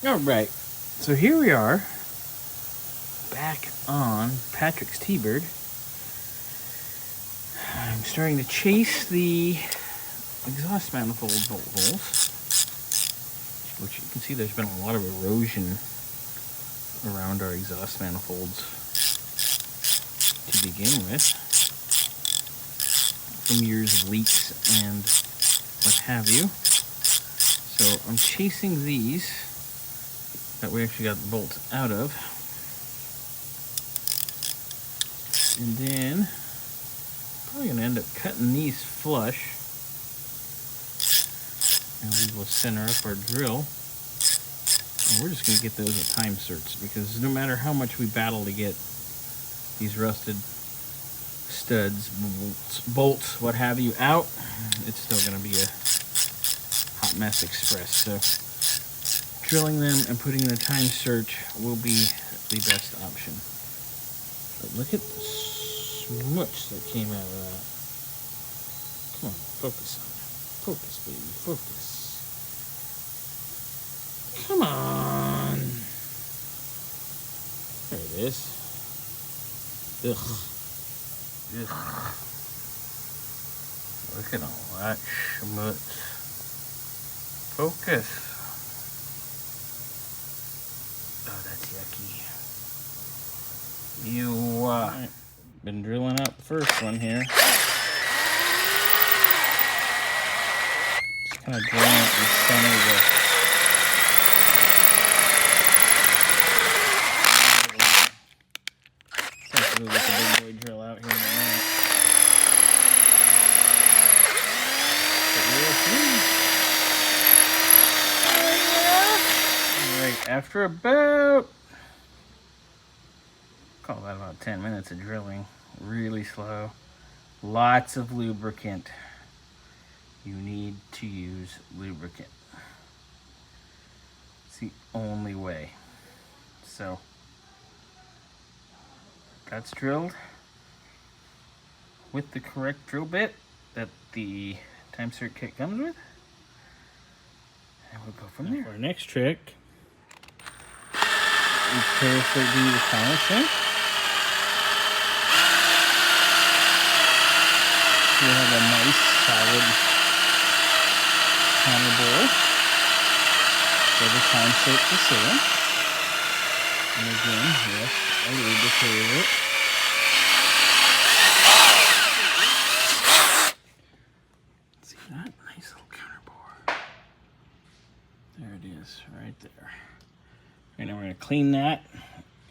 All right, so here we are back on Patrick's T-Bird. I'm starting to chase the exhaust manifold bolt holes, which you can see there's been a lot of erosion around our exhaust manifolds to begin with, from years of leaks and what have you. So I'm chasing these that we actually got the bolts out of. And then probably gonna end up cutting these flush, and we will center up our drill. And we're just gonna get those at time-serts, because no matter how much we battle to get these rusted studs, bolts, what have you, out, it's still gonna be a hot mess express. So drilling them and putting in a time-sert will be the best option. But look at the smush that came out of that. Come on, focus on it. Focus, baby, focus. Come on. There it is. Ugh. Ugh. Look at all that schmutz. Focus. Oh, that's yucky. You, been drilling out the first one here. Just kind of drilling out the center of the do like a big boy drill out here in a minute. Alright, after about, call that about 10 minutes of drilling, really slow, lots of lubricant. You need to use lubricant. It's the only way. So that's drilled with the correct drill bit that the time-sert kit comes with, and we'll go from there. For our next trick, we carefully do the countersink. So we have a nice solid counter bore for the time-sert to sit in. And again, yes, I lubricated it. See that? Nice little counter bore. There it is, right there. Right, now we're going to clean that,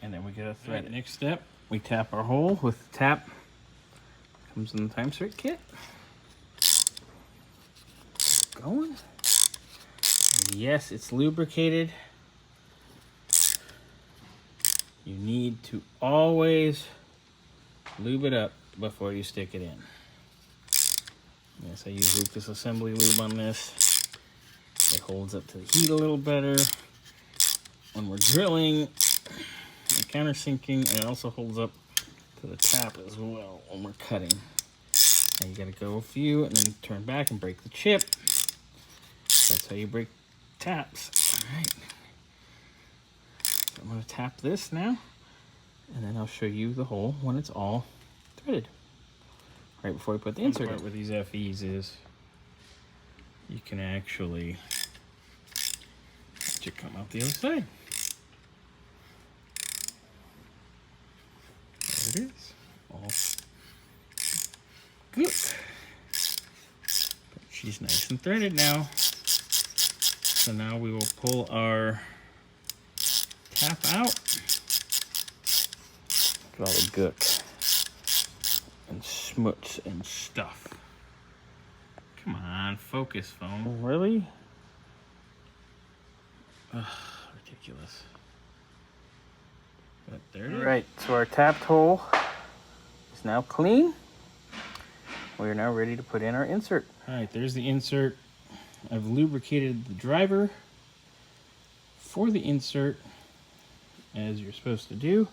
and then we get a thread. Right, next step, we tap our hole with the tap. Comes in the time-sert kit. Going. And yes, it's lubricated. You need to always lube it up before you stick it in. Yes, I use Lucas Assembly lube on this. It holds up to the heat a little better when we're drilling and countersinking, and it also holds up to the tap as well when we're cutting. And you gotta go a few and then turn back and break the chip. That's how you break taps. All right. I'm going to tap this now, and then I'll show you the hole when it's all threaded. Right before we put the insert in. With these FEs is you can actually let it come out the other side. There it is. All good. But she's nice and threaded now. So now we will pull our tap out. Look at all the gook and smuts and stuff. Come on, focus, phone. Really? Ugh, ridiculous. But there it is. Right, so our tapped hole is now clean. We are now ready to put in our insert. All right, there's the insert. I've lubricated the driver for the insert, as you're supposed to do.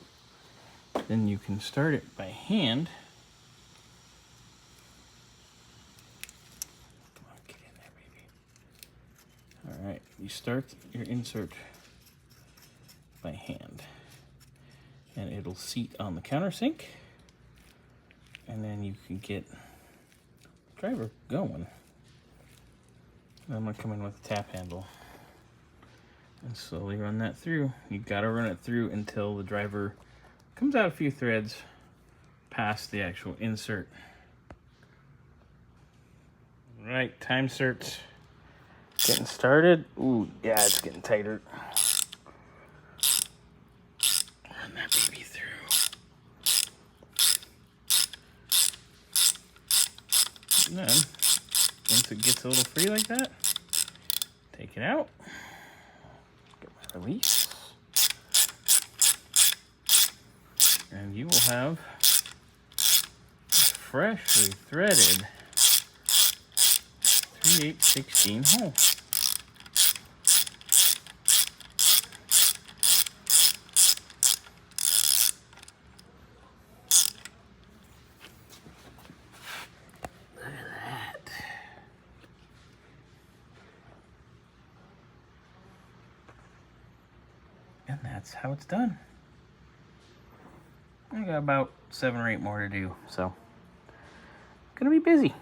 Then you can start it by hand. Come on, get in there, baby. All right, you start your insert by hand. And it'll seat on the countersink. And then you can get the driver going. And I'm gonna come in with a tap handle and slowly run that through. You gotta run it through until the driver comes out a few threads past the actual insert. All right, time-sert's getting started. Ooh, yeah, it's getting tighter. Run that baby through. And then, once it gets a little free like that, take it out. Get my release. And you will have a freshly threaded 3/8/16 hole. Look at that. And that's how it's done. I got about 7 or 8 more to do, so gonna be busy.